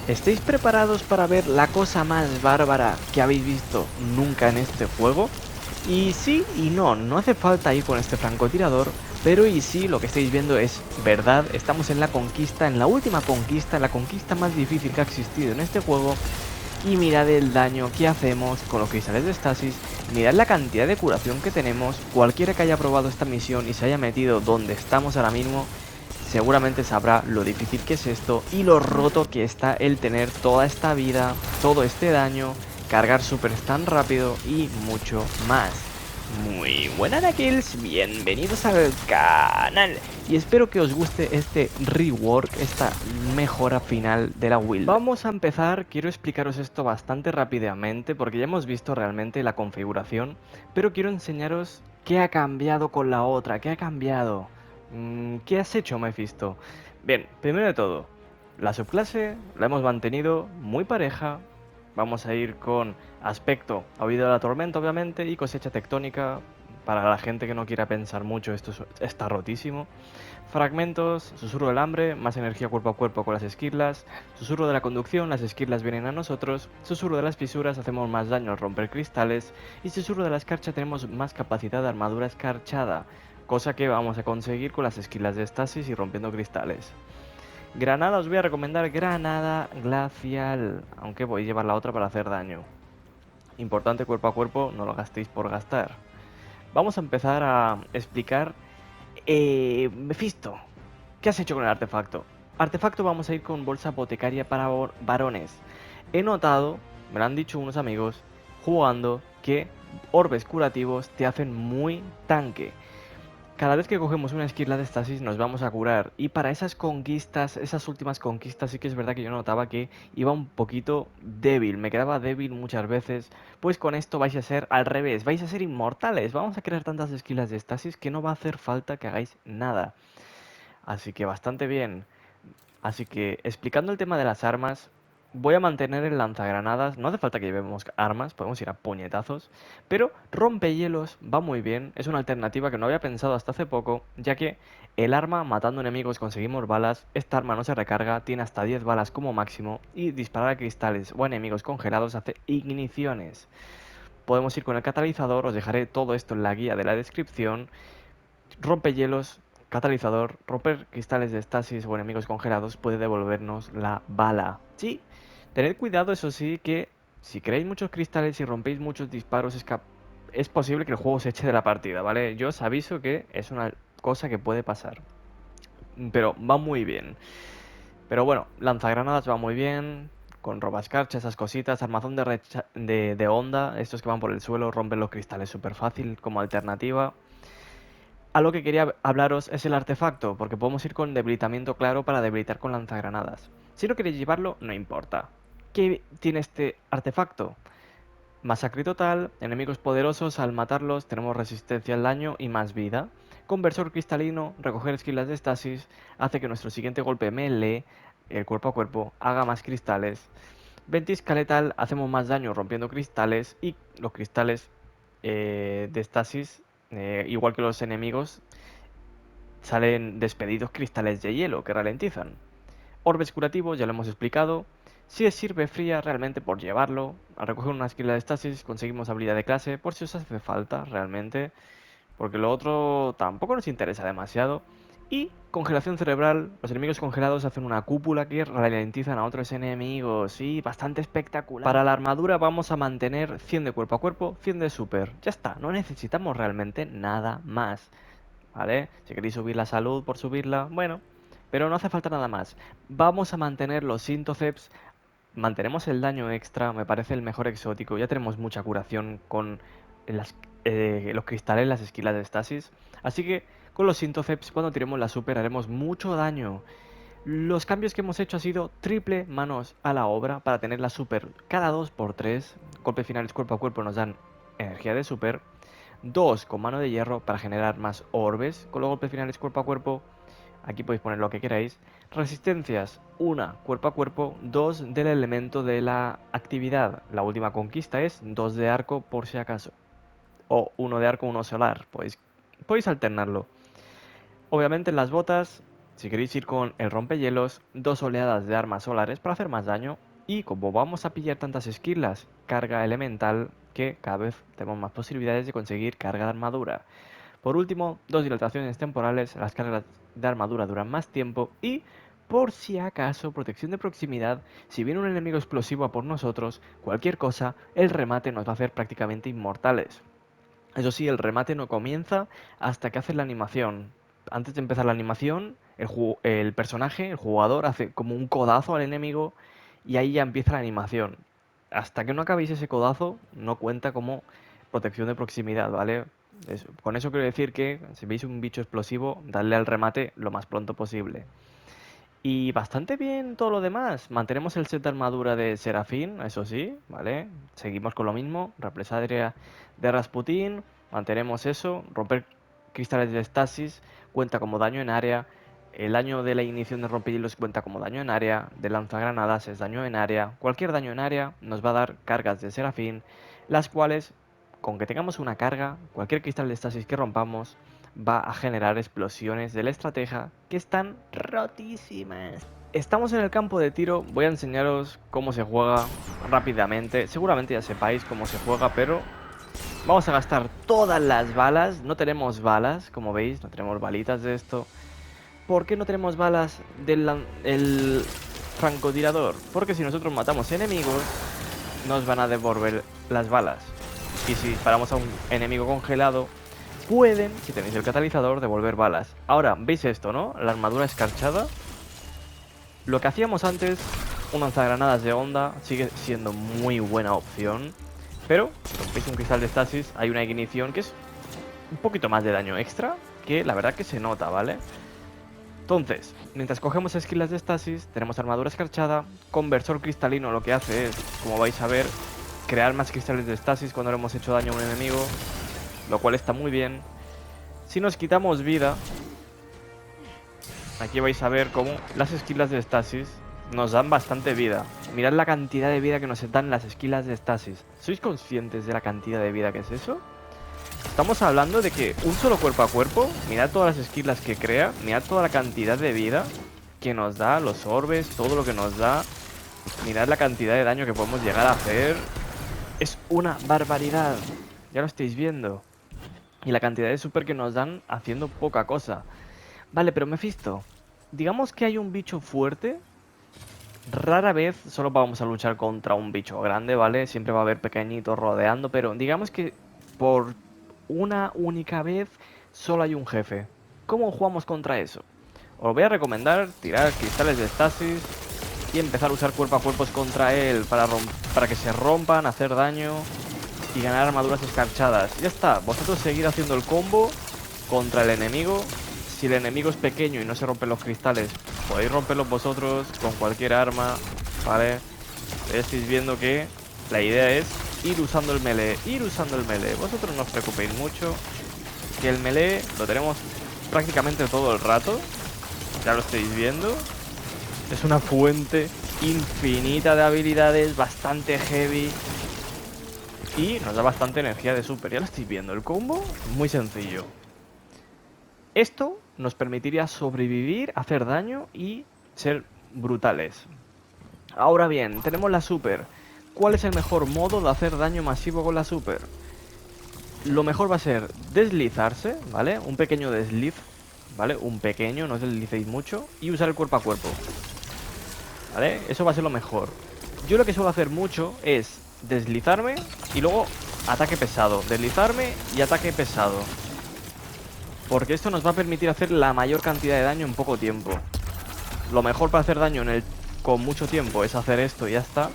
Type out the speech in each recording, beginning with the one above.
¿Estáis preparados para ver la cosa más bárbara que habéis visto nunca en este juego? Y sí y no, no hace falta ir con este francotirador, pero y sí, lo que estáis viendo es verdad, estamos en la conquista, en la última conquista, la conquista más difícil que ha existido en este juego, y mirad el daño que hacemos con los cristales de estasis, mirad la cantidad de curación que tenemos, cualquiera que haya probado esta misión y se haya metido donde estamos ahora mismo, seguramente sabrá lo difícil que es esto y lo roto que está el tener toda esta vida, todo este daño, cargar super tan rápido y mucho más. Muy buenas Nakils, bienvenidos al canal y espero que os guste este rework, esta mejora final de la build. Vamos a empezar, quiero explicaros esto bastante rápidamente porque ya hemos visto realmente la configuración, pero quiero enseñaros qué ha cambiado con la otra, qué ha cambiado. ¿Qué has hecho, Mephisto? Bien, primero de todo, la subclase la hemos mantenido muy pareja. Vamos a ir con aspecto a oído de la tormenta, obviamente, y cosecha tectónica. Para la gente que no quiera pensar mucho, esto está rotísimo. Fragmentos, susurro del hambre, más energía cuerpo a cuerpo con las esquirlas. Susurro de la conducción, las esquirlas vienen a nosotros. Susurro de las fisuras, hacemos más daño al romper cristales. Y susurro de la escarcha, tenemos más capacidad de armadura escarchada, cosa que vamos a conseguir con las esquilas de estasis y rompiendo cristales. Granada, os voy a recomendar granada glacial, aunque voy a llevar la otra para hacer daño. Importante cuerpo a cuerpo, no lo gastéis por gastar. Vamos a empezar a explicar. Mephisto, ¿qué has hecho con el artefacto? Artefacto, vamos a ir con bolsa apotecaria para varones. He notado, me lo han dicho unos amigos, jugando, que orbes curativos te hacen muy tanque. Cada vez que cogemos una esquirla de estasis nos vamos a curar. Y para esas conquistas, esas últimas conquistas, sí que es verdad que yo notaba que iba un poquito débil. Me quedaba débil muchas veces. Pues con esto vais a ser al revés. Vais a ser inmortales. Vamos a crear tantas esquirlas de estasis que no va a hacer falta que hagáis nada. Así que bastante bien. Así que, explicando el tema de las armas, voy a mantener el lanzagranadas. No hace falta que llevemos armas, podemos ir a puñetazos. Pero rompehielos va muy bien. Es una alternativa que no había pensado hasta hace poco, ya que el arma, matando enemigos conseguimos balas. Esta arma no se recarga, tiene hasta 10 balas como máximo. Y disparar a cristales o a enemigos congelados hace igniciones. Podemos ir con el catalizador, os dejaré todo esto en la guía de la descripción. Rompehielos, catalizador, romper cristales de estasis o enemigos congelados puede devolvernos la bala. Sí, tened cuidado, eso sí, que si creáis muchos cristales y rompéis muchos disparos, es posible que el juego se eche de la partida, ¿vale? Yo os aviso que es una cosa que puede pasar. Pero va muy bien. Pero bueno, lanzagranadas va muy bien. Con robascarcha, esas cositas. Armazón de onda. Estos que van por el suelo rompen los cristales súper fácil como alternativa. A lo que quería hablaros es el artefacto, porque podemos ir con debilitamiento claro para debilitar con lanzagranadas. Si no queréis llevarlo, no importa. ¿Qué tiene este artefacto? Masacre total, enemigos poderosos, al matarlos tenemos resistencia al daño y más vida. Conversor cristalino, recoger esquilas de estasis, hace que nuestro siguiente golpe melee, el cuerpo a cuerpo, haga más cristales. Ventisca letal, hacemos más daño rompiendo cristales y los cristales de estasis, igual que los enemigos, salen despedidos cristales de hielo que ralentizan. Orbes curativos, ya lo hemos explicado. Si os sirve fría realmente por llevarlo. Al recoger una esquila de estasis conseguimos habilidad de clase por si os hace falta realmente. Porque lo otro tampoco nos interesa demasiado. Y congelación cerebral. Los enemigos congelados hacen una cúpula que ralentizan a otros enemigos. Sí, bastante espectacular. Para la armadura vamos a mantener 100 de cuerpo a cuerpo, 100 de super. Ya está, no necesitamos realmente nada más. ¿Vale? Si queréis subir la salud por subirla, bueno, pero no hace falta nada más. Vamos a mantener los Sintoceps, mantenemos el daño extra, me parece el mejor exótico. Ya tenemos mucha curación con los cristales, las esquilas de estasis. Así que con los Sintoceps, cuando tiremos la super, haremos mucho daño. Los cambios que hemos hecho ha sido triple manos a la obra para tener la super cada 2 por 3. Golpes finales cuerpo a cuerpo nos dan energía de super. 2 con mano de hierro para generar más orbes con los golpes finales cuerpo a cuerpo. Aquí podéis poner lo que queráis. Resistencias, 1 cuerpo a cuerpo, 2 del elemento de la actividad. La última conquista es 2 de arco por si acaso. O 1 de arco, 1 solar. Podéis alternarlo. Obviamente en las botas, Si queréis ir con el rompehielos, 2 oleadas de armas solares para hacer más daño. Y como vamos a pillar tantas esquirlas, carga elemental, que cada vez tenemos más posibilidades de conseguir carga de armadura. Por último, 2 dilataciones temporales, las cargas de armadura duran más tiempo y, por si acaso, protección de proximidad, si viene un enemigo explosivo a por nosotros, cualquier cosa, el remate nos va a hacer prácticamente inmortales. Eso sí, el remate no comienza hasta que haces la animación. Antes de empezar la animación, el personaje, el jugador, hace como un codazo al enemigo y ahí ya empieza la animación. Hasta que no acabéis ese codazo, no cuenta como protección de proximidad, ¿vale? Con eso quiero decir que si veis un bicho explosivo, dadle al remate lo más pronto posible. Y bastante bien todo lo demás. Mantenemos el set de armadura de Serafín, eso sí, ¿vale? Seguimos con lo mismo. Represalia de Rasputín. Mantenemos eso. Romper cristales de estasis cuenta como daño en área. El daño de la ignición de rompehielos cuenta como daño en área. De lanzagranadas es daño en área. Cualquier daño en área nos va a dar cargas de Serafín, las cuales, con que tengamos una carga, cualquier cristal de estasis que rompamos va a generar explosiones de la estratega que están rotísimas. Estamos en el campo de tiro, voy a enseñaros cómo se juega rápidamente. Seguramente ya sepáis cómo se juega, pero vamos a gastar todas las balas. No tenemos balas, como veis, no tenemos balitas de esto. ¿Por qué no tenemos balas del francotirador? Porque si nosotros matamos enemigos, nos van a devolver las balas. Y si disparamos a un enemigo congelado, pueden, si tenéis el catalizador, devolver balas. Ahora, ¿veis esto, no? La armadura escarchada. Lo que hacíamos antes, un lanzagranadas de onda, sigue siendo muy buena opción. Pero, si rompéis un cristal de estasis, hay una ignición que es un poquito más de daño extra, que la verdad que se nota, ¿vale? Entonces, mientras cogemos esquilas de estasis, tenemos armadura escarchada. Conversor cristalino lo que hace es, como vais a ver, crear más cristales de estasis cuando le hemos hecho daño a un enemigo, lo cual está muy bien. Si nos quitamos vida, aquí vais a ver cómo las esquilas de estasis nos dan bastante vida. Mirad la cantidad de vida que nos dan las esquilas de estasis. ¿Sois conscientes de la cantidad de vida que es eso? Estamos hablando de que un solo cuerpo a cuerpo, mirad todas las esquilas que crea, mirad toda la cantidad de vida que nos da, los orbes, todo lo que nos da. Mirad la cantidad de daño que podemos llegar a hacer. Es una barbaridad. Ya lo estáis viendo. Y la cantidad de super que nos dan haciendo poca cosa. Vale, pero Mephisto, digamos que hay un bicho fuerte. Rara vez solo vamos a luchar contra un bicho grande, ¿vale? Siempre va a haber pequeñitos rodeando, pero digamos que por una única vez solo hay un jefe. ¿Cómo jugamos contra eso? Os voy a recomendar tirar cristales de estasis y empezar a usar cuerpo a cuerpos contra él para que se rompan, hacer daño y ganar armaduras escarchadas. Ya está, vosotros seguid haciendo el combo contra el enemigo. Si el enemigo es pequeño y no se rompen los cristales, podéis romperlos vosotros con cualquier arma, ¿vale? Ya estáis viendo que la idea es ir usando el melee, Vosotros no os preocupéis mucho, que el melee lo tenemos prácticamente todo el rato. Ya lo estáis viendo. Es una fuente infinita de habilidades, bastante heavy. Y nos da bastante energía de super. Ya lo estáis viendo, el combo muy sencillo. Esto nos permitiría sobrevivir, hacer daño y ser brutales. Ahora bien, tenemos la super. ¿Cuál es el mejor modo de hacer daño masivo con la super? Lo mejor va a ser deslizarse, ¿vale? Un pequeño desliz, ¿vale? Un pequeño, no os deslicéis mucho. Y usar el cuerpo a cuerpo, ¿vale? Eso va a ser lo mejor. Yo lo que suelo hacer mucho es deslizarme y luego ataque pesado. Deslizarme y ataque pesado. Porque esto nos va a permitir hacer la mayor cantidad de daño en poco tiempo. Lo mejor para hacer daño con mucho tiempo es hacer esto y ya está.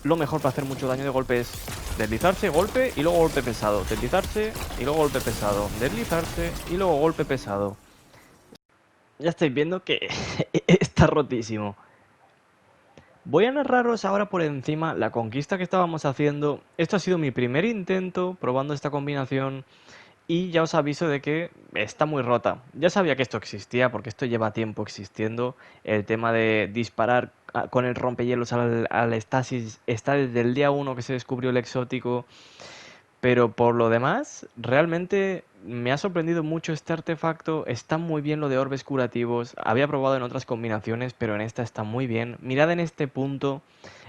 Lo mejor para hacer mucho daño de golpe es deslizarse, golpe y luego golpe pesado. Deslizarse y luego golpe pesado. Deslizarse y luego golpe pesado. Ya estáis viendo que está rotísimo. Voy a narraros ahora por encima la conquista que estábamos haciendo. Esto ha sido mi primer intento probando esta combinación. Y ya os aviso de que está muy rota. Ya sabía que esto existía porque esto lleva tiempo existiendo. El tema de disparar con el rompehielos al estasis está desde el día 1 que se descubrió el exótico. Pero por lo demás, realmente me ha sorprendido mucho este artefacto. Está muy bien lo de orbes curativos. Había probado en otras combinaciones, pero en esta está muy bien. Mirad en este punto,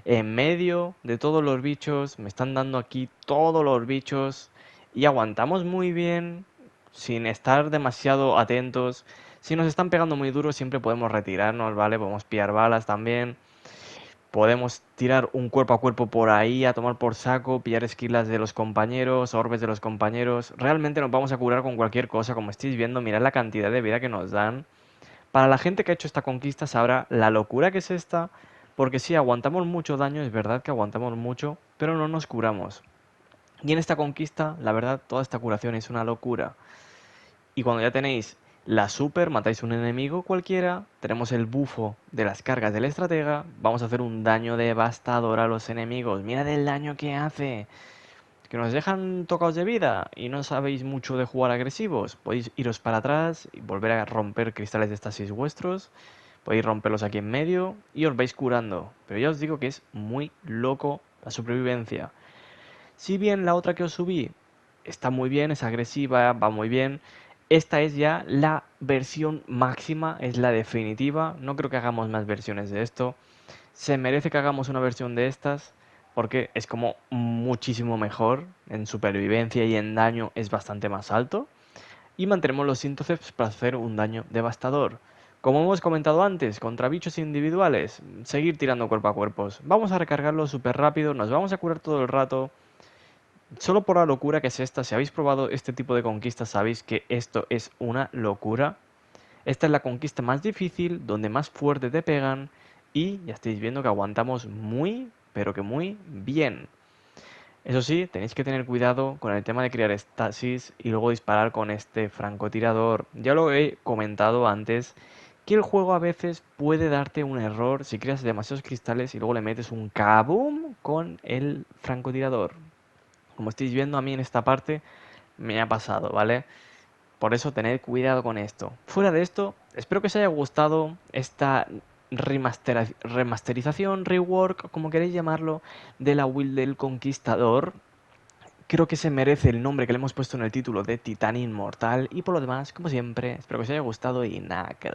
en medio de todos los bichos. Me están dando aquí todos los bichos. Y aguantamos muy bien, sin estar demasiado atentos. Si nos están pegando muy duro, siempre podemos retirarnos, ¿vale? Podemos pillar balas también. Podemos tirar un cuerpo a cuerpo por ahí a tomar por saco, pillar esquilas de los compañeros, orbes de los compañeros. Realmente nos vamos a curar con cualquier cosa, como estáis viendo, mirad la cantidad de vida que nos dan. Para la gente que ha hecho esta conquista sabrá la locura que es esta, porque sí, aguantamos mucho daño, es verdad que aguantamos mucho, pero no nos curamos. Y en esta conquista, la verdad, toda esta curación es una locura. Y cuando ya tenéis la super, matáis un enemigo cualquiera, tenemos el bufo de las cargas del estratega, vamos a hacer un daño devastador a los enemigos. Mirad el daño que hace. Que nos dejan tocados de vida y no sabéis mucho de jugar agresivos. Podéis iros para atrás y volver a romper cristales de estasis vuestros. Podéis romperlos aquí en medio y os vais curando. Pero ya os digo que es muy loco la supervivencia. Si bien la otra que os subí está muy bien, es agresiva, va muy bien, esta es ya la versión máxima, es la definitiva. No creo que hagamos más versiones de esto. Se merece que hagamos una versión de estas porque es como muchísimo mejor. En supervivencia y en daño es bastante más alto. Y mantenemos los síntoceps para hacer un daño devastador. Como hemos comentado antes, contra bichos individuales, seguir tirando cuerpo a cuerpos. Vamos a recargarlo súper rápido, nos vamos a curar todo el rato. Solo por la locura que es esta, si habéis probado este tipo de conquistas sabéis que esto es una locura. Esta es la conquista más difícil, donde más fuerte te pegan y ya estáis viendo que aguantamos muy, pero que muy bien. Eso sí, tenéis que tener cuidado con el tema de crear estasis y luego disparar con este francotirador. Ya lo he comentado antes, que el juego a veces puede darte un error si creas demasiados cristales y luego le metes un kaboom con el francotirador. Como estáis viendo a mí en esta parte me ha pasado, ¿vale? Por eso tened cuidado con esto. Fuera de esto, espero que os haya gustado esta remasterización, rework, como queréis llamarlo, de la build del Conquistador. Creo que se merece el nombre que le hemos puesto en el título de Titán Inmortal. Y por lo demás, como siempre, espero que os haya gustado y nada, que